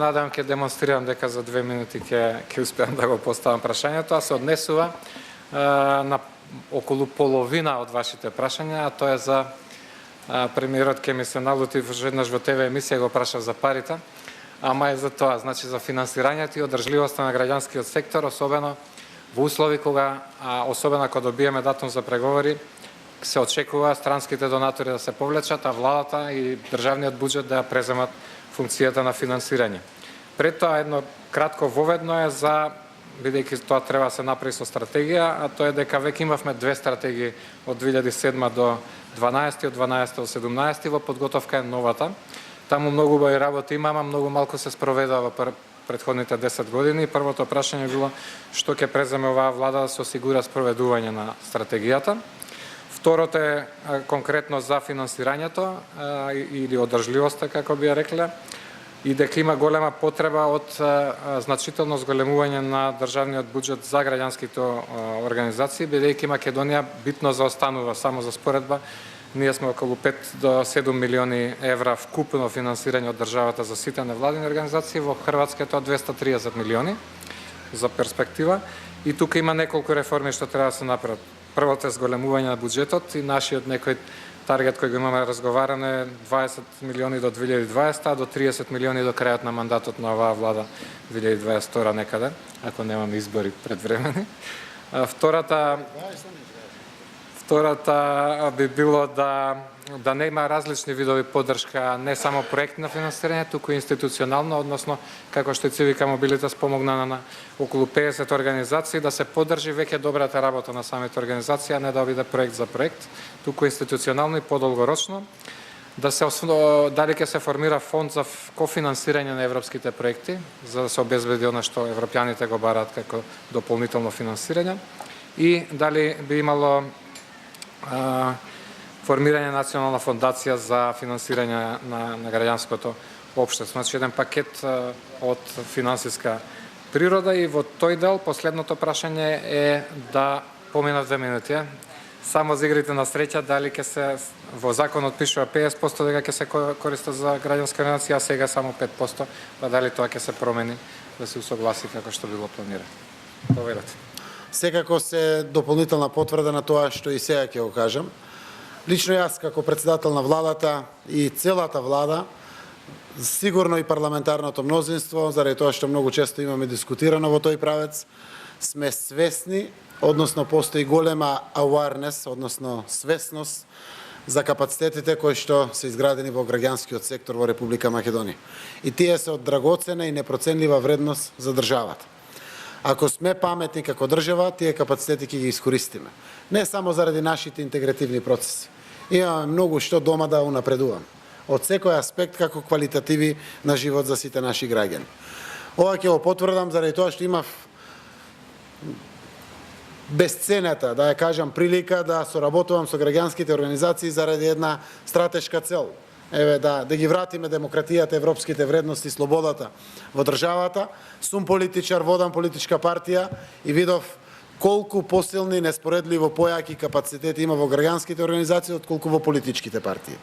Надам ќе демонстрирам дека за 2 минути ќе успеам да го поставам прашањето, а се однесува на околу половина од вашите прашања, а тоа е за премиерот ќе ми се налути веднаш во ТВ емисија го прашав за парите, ама е за тоа, значи за финансирањето и одржливоста на граѓанскиот сектор, особено во услови кога, особено ако добиеме датум за преговори, се очекува странските донатори да се повлечат, а владата и државниот буџет да ја преземат функцијата на финансирање. Пред тоа едно кратко воведно е за, бидејќи тоа треба да се направи со стратегија, а тоа е дека веќе имавме 2 стратегии од 2007 до 12, од 12 до 17, во подготовка е новата. Таму многу убави работа има, ама многу малку се спроведува во претходните 10 години. Првото прашање било што ќе преземе оваа влада да се осигура спроведување на стратегијата. Второто е конкретно за финансирањето или одржливоста, како би ја рекле, и дека има голема потреба од значително зголемување на државниот буџет за граѓанските организации, бидејќи Македонија битно заостанува. Само за споредба, ние сме околу 5 до 7 милиони евра вкупно финансирање од државата за сите невладини организации, во Хрватска е тоа 230 милиони за перспектива. И тука има неколку реформи што треба да се направат. Првото е зголемување на буџетот и нашиот некој таргет кој го имаме разговаран е 20 милиони до 2020, а до 30 милиони до крајот на мандатот на оваа влада 2022 некаде, ако немаме избори предвремени. Втората би било да нема различни видови поддршка, не само проекти на финансирање, туку институционално, односно, како што и Цивика Мобилитас помогна на околу 50 организации, да се поддржи веќе добрата работа на самите организации, а не да биде проект за проект, туку институционално и подолгорочно. Дали ќе се формира фонд за кофинансирање на европските проекти, за да се обезбеди она што европјаните го бараат како дополнително финансирање, и дали би имало формирање на национална фондација за финансирање на граѓанското општество. Значи еден пакет од финансиска природа. И во тој дел последното прашање е да помина 2 минути. Само за игрите на среќа, дали ќе се во законот пишува 50% дека ќе се користат за граѓанска организација, а сега само 5%, па дали тоа ќе се промени да се усогласи како што било планирано. Поверете. Секако се дополнителна потврда на тоа што и сега ќе го кажам. Лично јас како председател на владата и целата влада, сигурно и парламентарното мнозинство, заради тоа што многу често имаме дискутирано во тој правец, сме свесни, односно постои голема awareness, односно свесност за капацитетите кои што се изградени во граѓанскиот сектор во Република Македонија. И тие се од драгоцена и непроценлива вредност за државата. Ако сме паметни како држава, тие капацитети ќе ги искористиме. Не само заради нашите интегративни процеси. Имаме многу што дома да унапредуваме. Од секој аспект како квалитативи на живот за сите наши граѓани. Ова ќе го потврдам заради тоа што имав безцената, да ја кажам, прилика да соработувам со граѓанските организации заради една стратешка цел. Да ги вратиме демократијата, европските вредности, слободата во државата. Сум политичар, водам политичка партија и видов колку посилни, неспоредливо појаки капацитети има во граѓанските организации отколку во политичките партии.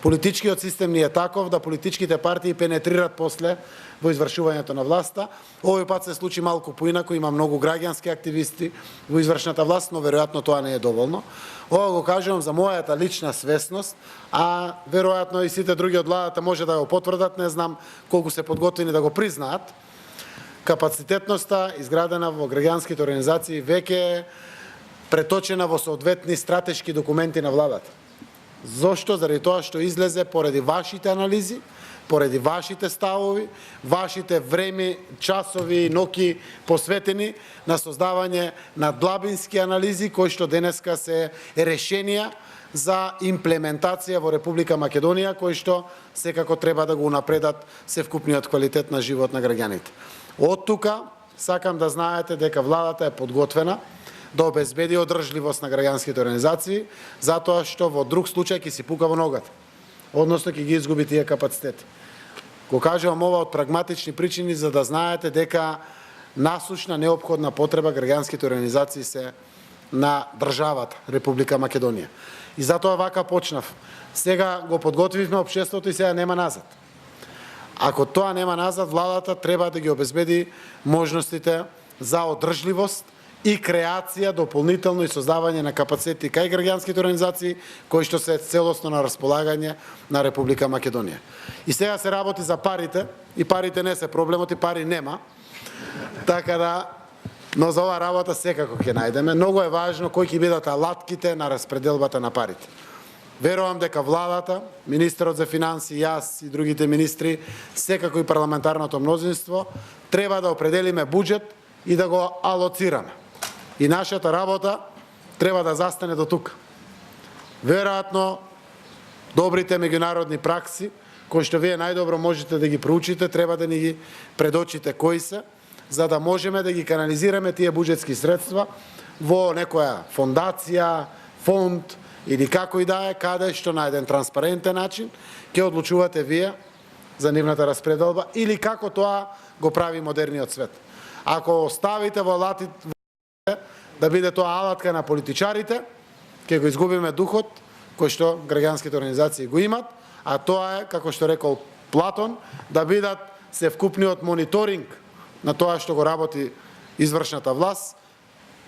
Политичкиот систем ни е таков да политичките партии пенетрират после во извршувањето на власта. Овој пат се случи малку поинаку, има многу граѓански активисти во извршната власт, но веројатно тоа не е доволно. Ова го кажувам за мојата лична свесност, а веројатно и сите други од владата може да го потврдат, не знам колку се подготвени да го признаат. Капацитетноста изградена во граѓанските организации веќе е преточена во соодветни стратешки документи на владата. Зошто? Заради тоа што излезе поради вашите анализи, поради вашите ставови, вашите време, часови, ноки посветени на создавање на длабински анализи кои што денеска се решенија за имплементација во Република Македонија, кои што секако треба да го унапредат севкупниот квалитет на живот на граѓаните. Од тука сакам да знаете дека владата е подготвена да обезбеди одржливост на граѓанските организации, затоа што во друг случај ќе си пука во ногата, односно ќе ги изгуби тие капацитети. Го кажувам ова од прагматични причини, за да знаете дека насушна неопходна потреба граѓанските организации се на државата Република Македонија. И затоа вака почнав. Сега го подготвивме општеството и сега нема назад. Ако тоа нема назад, владата треба да ги обезбеди можностите за одржливост и креација дополнително и создавање на капацитети кај граѓанските организации кои што се целосно на располагање на Република Македонија. И сега се работи за парите, и парите не се проблемот, и пари нема. Така да, но за оваа работа секако ќе најдеме. Многу е важно кои ќе бидат алатките на распределбата на парите. Верувам дека владата, министерот за финансии, јас и другите министри, секако и парламентарното мнозинство, треба да определиме буџет и да го алоцираме. И нашата работа треба да застане до тука. Веројатно, добрите меѓународни пракси, кои што вие најдобро можете да ги проучите, треба да ни ги предочите кои се, за да можеме да ги канализираме тие буџетски средства во некоја фондација, фонд или како и да е, каде што на еден транспарентен начин ќе одлучувате вие за нивната распределба или како тоа го прави модерниот свет. Ако оставите во алатите да биде тоа алатка на политичарите, ќе го изгубиме духот кој што граѓанските организации го имат, а тоа е, како што рекол Платон, да бидат севкупниот мониторинг на тоа што го работи извршната власт,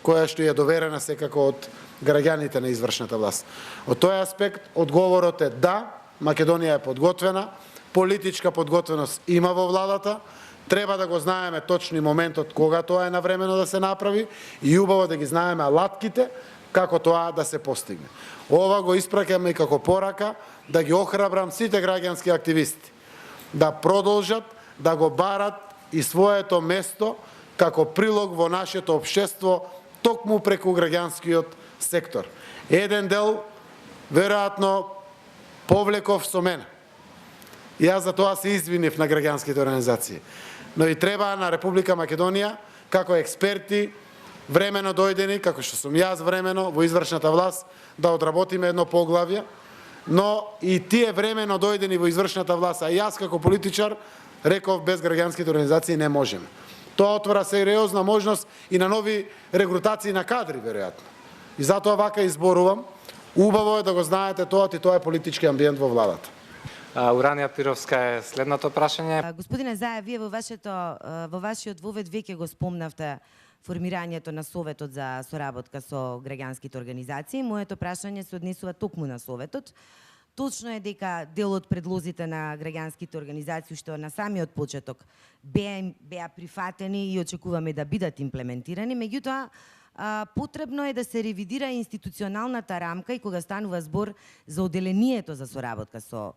која што е доверена секако од граѓаните на извршната власт. Од тој аспект, одговорот е да, Македонија е подготвена, политичка подготвеност има во владата, треба да го знаеме точно и моментот кога тоа е навремено да се направи и убаво да ги знаеме алатките како тоа да се постигне. Ова го испраќаме и како порака да ги охрабрам сите граѓански активисти да продолжат да го барат и своето место како прилог во нашето општество токму преку граѓанскиот сектор. Еден дел веројатно повлеков со мене. Јас за тоа се извинив на граѓанските организации. Но и треба на Република Македонија, како експерти, времено дојдени, како што сум јас времено во извршната власт, да одработиме едно поглавје, но и тие времено дојдени во извршната власт, а јас како политичар реков без граѓанските организации не можеме. Тоа отвора сериозна можност и на нови регрутации на кадри, веројатно. И затоа вака изборувам. Убаво е да го знаете тоа, и тоа е политички амбиент во владата. Уранија Пировска е следното прашање. Господине Заев, вие во вашиот вовед веќе го спомнавте формирањето на Советот за соработка со граѓанските организации. Моето прашање се однесува токму на Советот. Точно е дека дел од предлозите на граѓанските организации што на самиот почеток беа прифатени и очекуваме да бидат имплементирани, меѓутоа потребно е да се ревидира институционалната рамка и кога станува збор за оделението за соработка со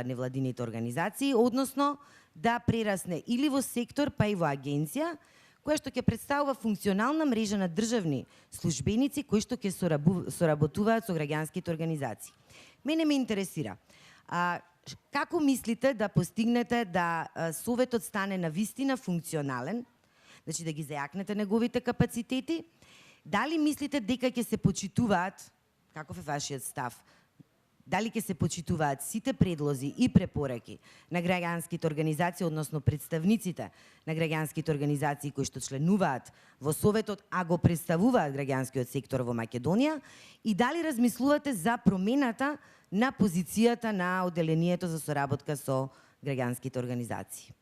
невладините организации, односно да прерасне или во сектор, па и во агенција, која што ќе представува функционална мрежа на државни службеници кои што ќе соработуваат со граѓанските организации. Мене ме интересира, како мислите да постигнете да Советот стане навистина функционален, значи да ги зајакнете неговите капацитети? Дали мислите дека ќе се почитуваат, каков е вашиот став, дали ќе се почитуваат сите предлози и препораки на граѓанските организации, односно представниците на граѓанските организации кои што членуваат во Советот, а го представуваат граѓанскиот сектор во Македонија, и дали размислувате за промената на позицијата на оделението за соработка со граѓанските организации?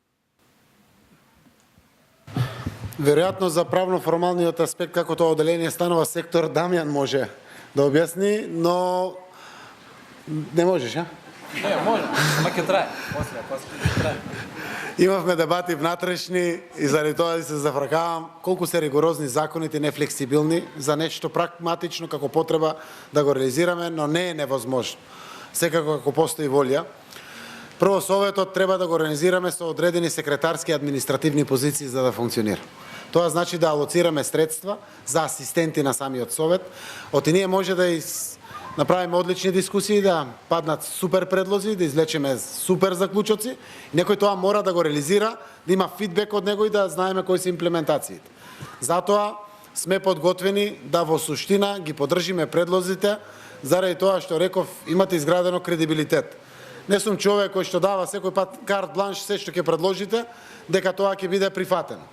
Веројатно за правно-формалниот аспект како тоа оделение станува сектор, Дамјан може да објасни, но не можеш, а? Не, може, ама ќе трае. После трае. Имавме дебати внатрешни и заради тоа се зафракавам колку се ригорозни законите, нефлексибилни за нешто прагматично како потреба да го реализираме, но не е невозможно. Секако како постои волја. Прво, Советот треба да го организираме со одредени секретарски административни позиции за да функционира. Тоа значи да алоцираме средства за асистенти на самиот Совет. Оти ние може да направиме одлични дискусии, да паднат супер предлози, да извлечеме супер заклучоци. Некој тоа мора да го реализира, да има фидбек од него и да знаеме кои се имплементациите. Затоа сме подготвени да во суштина ги поддржиме предлозите, заради тоа што реков, имате изградено кредибилитет. Не сум човек кој што дава секој пат карт бланш, се што ќе предложите, дека тоа ќе биде прифатено.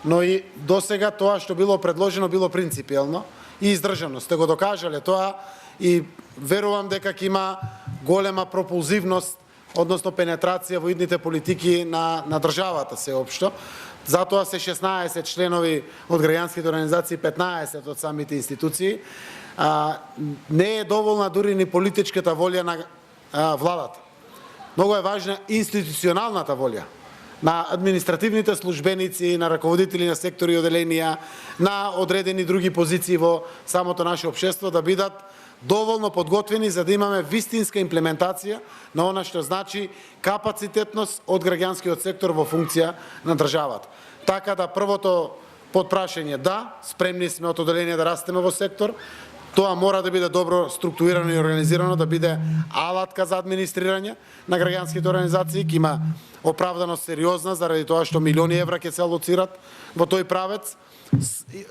Но и досега тоа што било предложено било принципиелно и издржано. Сте го докажале тоа и верувам дека ќе има голема пропулзивност односно пенетрација во идните политики на државата сеопшто. Затоа се 16 членови од граѓанските организации, 15 од самите институции. Не е доволна дури ни политичката волја на владата. Многу е важна институционалната волја на административните службеници, на раководители на сектори и оделенија, на одредени други позиции во самото наше општество да бидат доволно подготвени за да имаме вистинска имплементација на она што значи капацитетност од граѓанскиот сектор во функција на државата. Така да првото подпрашање да, спремни сме од оделение да растеме во сектор. Тоа мора да биде добро структурирано и организирано, да биде алатка за администрирање на граѓанските организации, ќе има оправданост сериозна заради тоа што милиони евра ќе се алоцират во тој правец.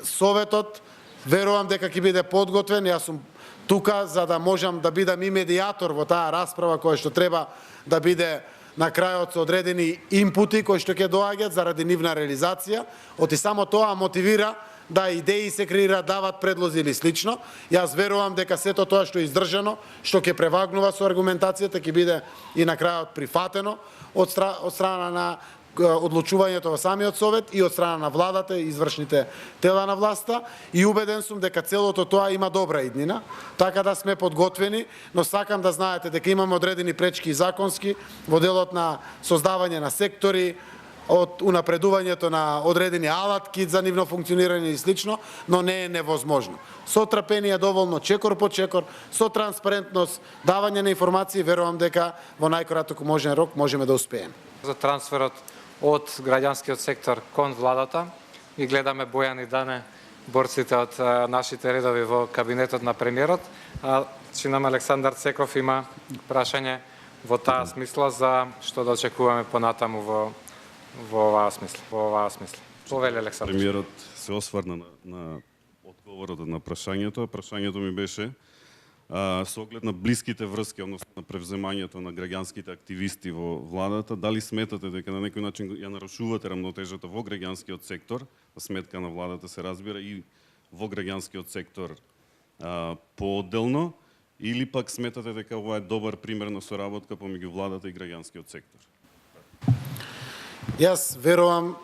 Советот верувам дека ќе биде подготвен. Јас сум тука за да можам да бидам и медијатор во таа расправа која што треба да биде на крајот со одредени инпути кои што ќе доаѓаат заради нивна реализација. Оти само тоа мотивира да идеи се креираат, дават предлози или слично. Јас верувам дека сето тоа што е издржано, што ќе превагнува со аргументацијата, ќе биде и на крајот прифатено од страна на одлучувањето во самиот совет и од страна на владата и извршните тела на власта, и убеден сум дека целото тоа има добра иднина, така да сме подготвени, но сакам да знаете дека имаме одредени пречки законски во делот на создавање на сектори, од унапредувањето на одредени алатки за нивно функционирање и слично, но не е невозможно. Со трпение доволно, чекор по чекор, со транспарентност, давање на информации, верувам дека во најкраток можен рок можеме да успееме. За трансферот од граѓанскиот сектор кон владата и гледаме Бојан и Дане, борците од нашите редови во кабинетот на премиерот. Чинам Александар Цеков има прашање во таа смисла за што да очекуваме понатаму во оваа смисла. Повели Александар. Премиерот се осврна на одговорот на прашањето. Прашањето ми беше со оглед на блиските врски, односно на превземањето на граѓанските активисти во владата, дали сметате дека на некој начин ја нарушувате рамнотежата во граѓанскиот сектор, на сметка на владата се разбира, и во граѓанскиот сектор поодделно, или пак сметате дека ова е добар пример на соработка помеѓу владата и граѓанскиот сектор? Јас верувам,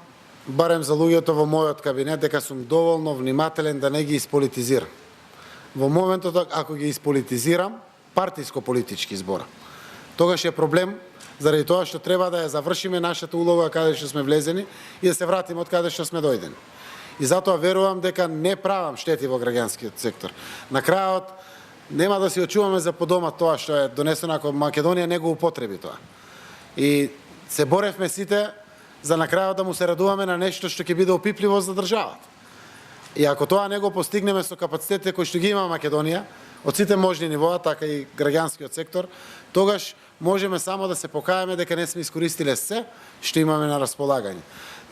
барем за луѓето во мојот кабинет, дека сум доволно внимателен да не ги исполитизирам. Во моментот, ако ги исполитизирам, партиско-политички збора, тогаш е проблем, заради тоа што треба да ја завршиме нашата улога каде што сме влезени и да се вратиме од каде што сме дојдени. И затоа верувам дека не правам штети во граѓанскиот сектор. На крајот, нема да си очуваме за подома тоа што е донесено ако Македонија не го употреби тоа. И се боревме сите за на крајот да му се радуваме на нешто што ќе биде опипливо за државата. И ако тоа не го постигнеме со капацитетите кои што ги има Македонија, од сите можни нивоа, така и граѓанскиот сектор, тогаш можеме само да се покајаме дека не сме искористиле се што имаме на располагање.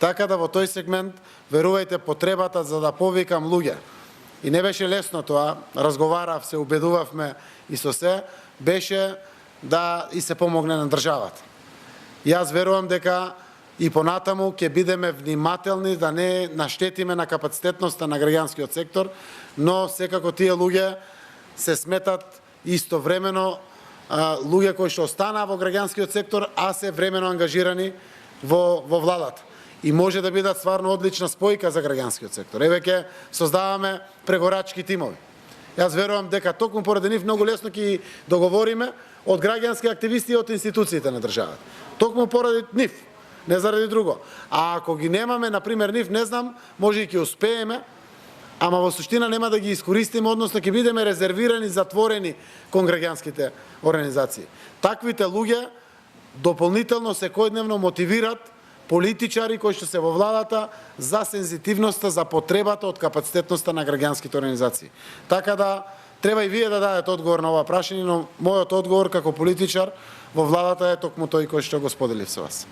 Така да во тој сегмент, верувајте, потребата за да повикам луѓе, и не беше лесно тоа, разговарав, се убедувавме и со се, беше да и се помогне на државата. Јас верувам дека и понатаму ќе бидеме внимателни да не наштетиме на капацитетноста на граѓанскиот сектор, но секако тие луѓе се сметат истовремено луѓе кои што останаа во граѓанскиот сектор, а се времено ангажирани во владата. И може да бидат стварно одлична спојка за граѓанскиот сектор. Еве ќе создаваме прегорачки тимови. Јас верувам дека токму поради нив многу лесно ќе договориме од граѓански активисти и од институциите на државата. Токму поради нив, не заради друго. А ако ги немаме, например, нив, не знам, може и ќе успееме, ама во суштина нема да ги искористиме, односно ќе бидеме резервирани, затворени кон граѓанските организации. Таквите луѓе дополнително секојдневно мотивират политичари кои што се во владата за сензитивноста, за потребата од капацитетноста на граѓанските организации. Така да треба и вие да дадете одговор на ова прашање, но мојот одговор како политичар во владата е токму тој кој што го споделив со вас.